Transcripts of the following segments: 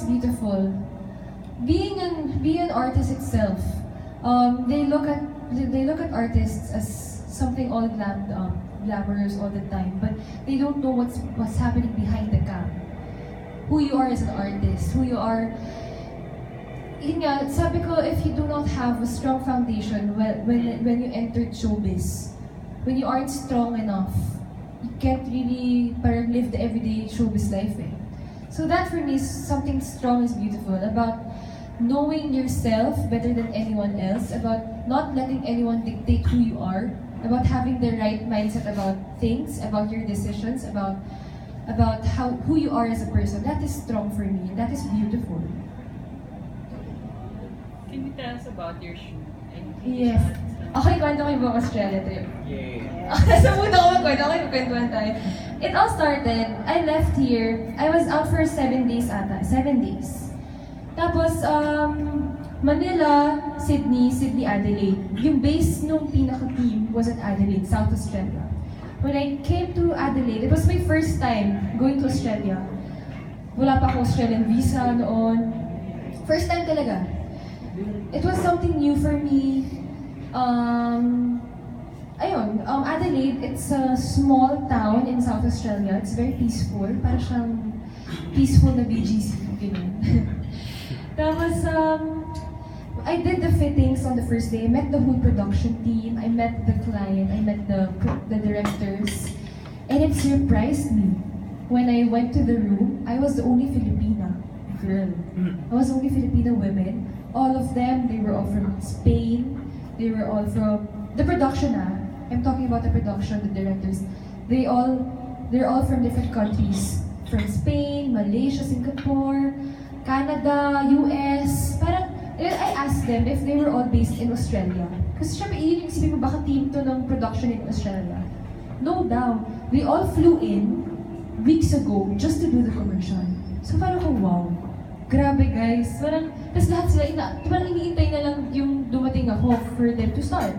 it's beautiful. Being an artist itself, they look at artists as something all glamorous all the time, but they don't know what's happening behind the cam. Who you are as an artist, who you are. Yun nga, sabi ko, if you do not have a strong foundation when you entered showbiz, when you aren't strong enough, you can't really parang live the everyday showbiz life eh. So that for me is something strong is beautiful, about knowing yourself better than anyone else, about not letting anyone dictate who you are, about having the right mindset about things, about your decisions, about who you are as a person. That is strong for me, and that is beautiful. Can you tell us about your shoot? Yes. Okay, kwento ko yung Australia trip. Yeah. Sa muna ko magkwento, okay, magkwentuhan tayo. It all started, I left here, I was out for 7 days ata, 7 days. Tapos, Manila, Sydney, Adelaide. Yung base nung pinaka-team was at Adelaide, South Australia. When I came to Adelaide, it was my first time going to Australia. Wala pa akong Australian visa noon. First time talaga. It was something new for me. Adelaide, it's a small town in South Australia. It's very peaceful. Parang siyang peaceful na BGC. Tapos, I did the fittings on the first day. I met the whole production team. I met the client. I met the directors. And it surprised me. When I went to the room, I was the only Filipina girl. I was the only Filipina women. All of them, they were all from Spain. They were all from the production. I'm talking about the production, the directors. They're all from different countries. From Spain, Malaysia, Singapore, Canada, US. Parang, I asked them if they were all based in Australia. Kasi syempre, yun yung isipin mo, baka team to ng production in Australia. No doubt. They all flew in weeks ago just to do the commercial. So parang ko, wow. Grabe guys. Parang, tapos lahat sila, parang iniintay na lang yung dumating ako for them to start.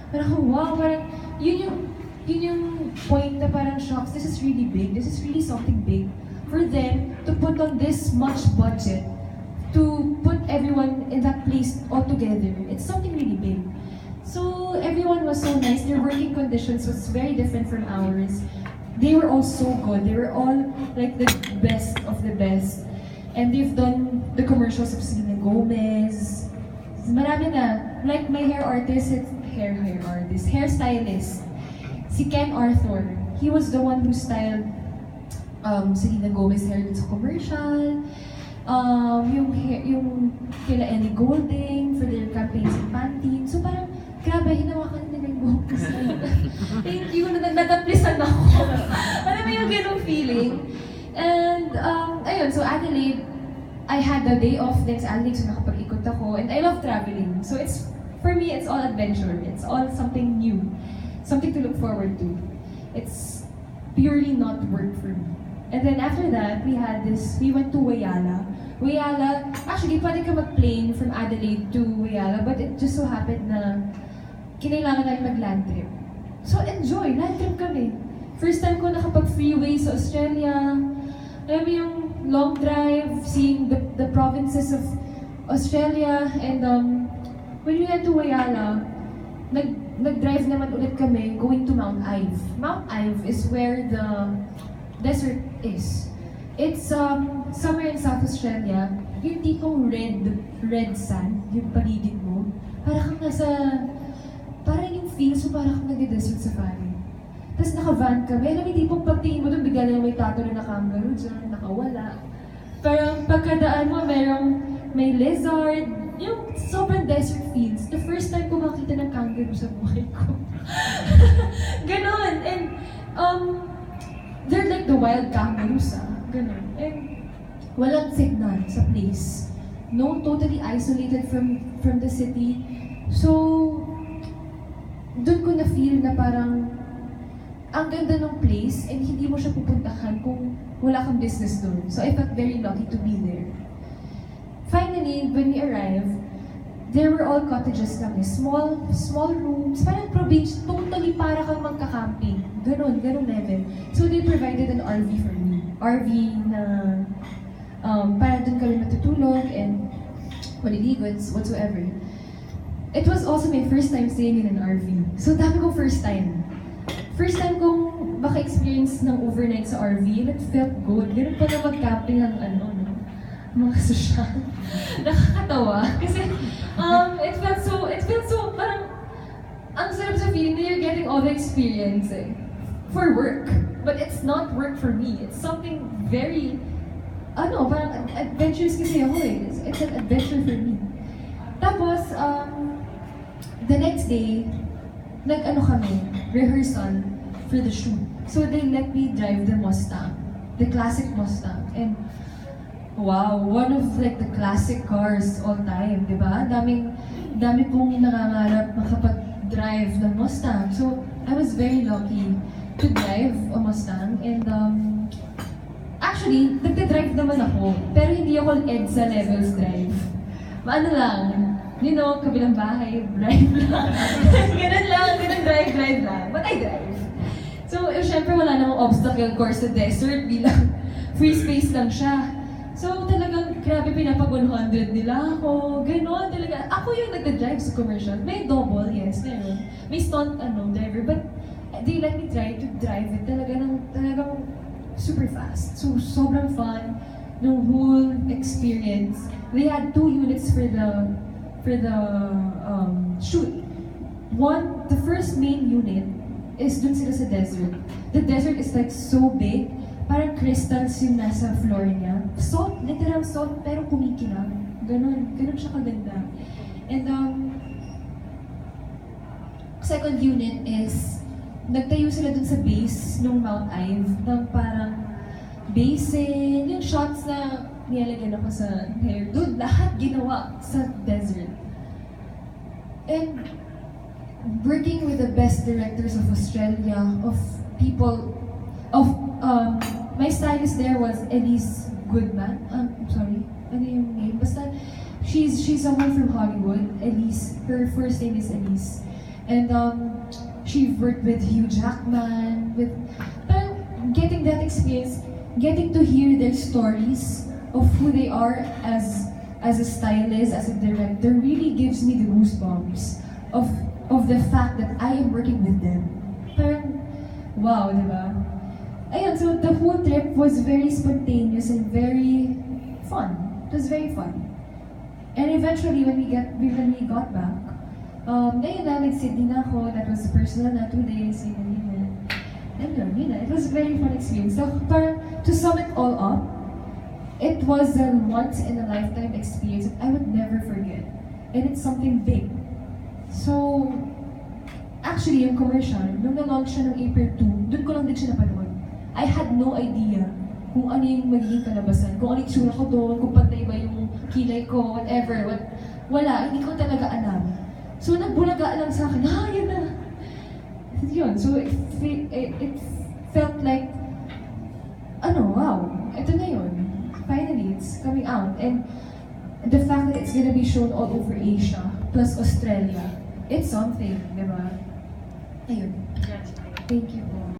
Parang ko, wow. Parang, yun yung point na parang shocks. This is really big. This is really something big. For them to put on this much budget, to put everyone in that place all together, it's something really big. So everyone was so nice. Their working conditions was very different from ours. They were all so good. They were all like the best of the best. And they've done the commercials of Selena Gomez. Marami na. Like my hairstylist. Si Ken Arthur. He was the one who styled Selena Gomez hair dun sa commercial. Yung kila Ellie Goulding for their campaigns in Pantene. So parang, grabe, hinawakan nila yung buhok ko sa thank you, nataplisan ako. Alam mo yung ganong feeling. And, ayun, so Adelaide, I had the day off din sa Adelaide, so nakapag-ikot ako. And I love traveling. So for me, it's all adventure. It's all something new. Something to look forward to. It's purely not work for me. And then after that, we went to Wayala. Actually, pwede ka mag-plane from Adelaide to Wayala, but it just so happened na kinailangan namin mag-land trip. So enjoy, land trip kami. First time ko nakapag-freeway sa Australia. Alam mo yung long drive, seeing the provinces of Australia. And when we went to Wayala, nag-drive naman ulit kami going to Mount Ive. Mount Ive is where the desert is. It's somewhere in South Australia, yung tipong red sand, yung paligid mo. Parang yung feels mo parang kang nag-desert safari. Tapos naka-van kami, alam yung tipong pagtingin mo doon, bigla lang may tatalo na kangaroo dyan, nakawala. Parang pagkadaan mo, may lizard, yung sobrang desert feels. The first time ko makita ng kangaroo sa buhay ko. Ganon. And, they're like the wild kangaroos, Ganon. And walang signal sa place. No, totally isolated from the city. So, doon ko na-feel na parang ang ganda ng place and hindi mo siya pupuntahan kung wala kang business doon. So I felt very lucky to be there. Finally, when we arrived, there were all cottages lang, small rooms, parang province, totally para kang magka-camping. Ganon level. So they provided an RV for me. RV na para doon kami maliligots, whatsoever. It was also my first time staying in an RV. So dami kong first time. First time kong maka-experience ng overnight sa RV, and it felt good. Ganun pa na mag-camping ng mga sosyal. Nakakatawa. Kasi, it felt so, parang, ang sarap sa feeling na you're getting all the experience for work. But it's not work for me. It's something very, parang adventurous kasi ako It's an adventure for me. Tapos, the next day, kami, rehearsal for the shoot. So they let me drive the Mustang, the classic Mustang. And wow, one of the classic cars all time, di ba? Dami pong nangangarap makapag-drive ng Mustang. So I was very lucky to drive a Mustang. And actually, nagte-drive naman ako, pero hindi ako EDSA levels drive. Maano lang, kabilang bahay, drive lang. ganun drive lang. But I drive. So, syempre wala namang obstacle course sa desert bilang free space lang siya. So, talagang grabe pinapag-100 nila ako. Ganon talaga. Ako yung nagda-drive sa commercial. May double, yes, meron. May stunt driver, but they let me try to drive it talagang super fast. So, sobrang fun ng whole experience. We had 2 units for the shoot. The first main unit is dun sila sa desert. The desert is so big, parang crystals yung nasa floor niya. Salt, literal salt, pero kumikinang. Ganon siya kaganda. And second unit is, nagtayo sila dun sa base ng Mount Ive, ng parang basin, yung shots na nilalagyan ako sa hair. Dude, lahat ginawa sa desert. And working with the best directors of Australia, my stylist there was Elise Goodman. Sorry, ano yung name? Basta, she's someone from Hollywood. Elise, her first name is Elise. And she worked with Hugh Jackman, getting that experience, getting to hear their stories of who they are as a stylist, as a director, really gives me the goosebumps of the fact that I am working with them. Parang, wow, di ba? Ayun, so the whole trip was very spontaneous and very fun. It was very fun. And eventually, when we got back, ayun na, nag-Sydney na ako. That was personal na 2 days, yun. And yun na, it was a very fun experience. So, parang, to sum it all up, it was a once-in-a-lifetime experience that I would never forget. And it's something big. So, actually, yung commercial, nung na-launch siya noong April 2, doon ko lang din siya napanood. I had no idea kung ano yung magiging kalabasan, kung ano yung tsura ko doon, kung pantay ba yung kilay ko, whatever. Wala, hindi ko talaga alam. So, nagbulaga lang sa akin, yun na. Yun, so it felt like, wow, ito na yun. Finally, it's coming out. And the fact that it's gonna be shown all over Asia, plus Australia, it's something, di ba? Ayun. Yes. Thank you.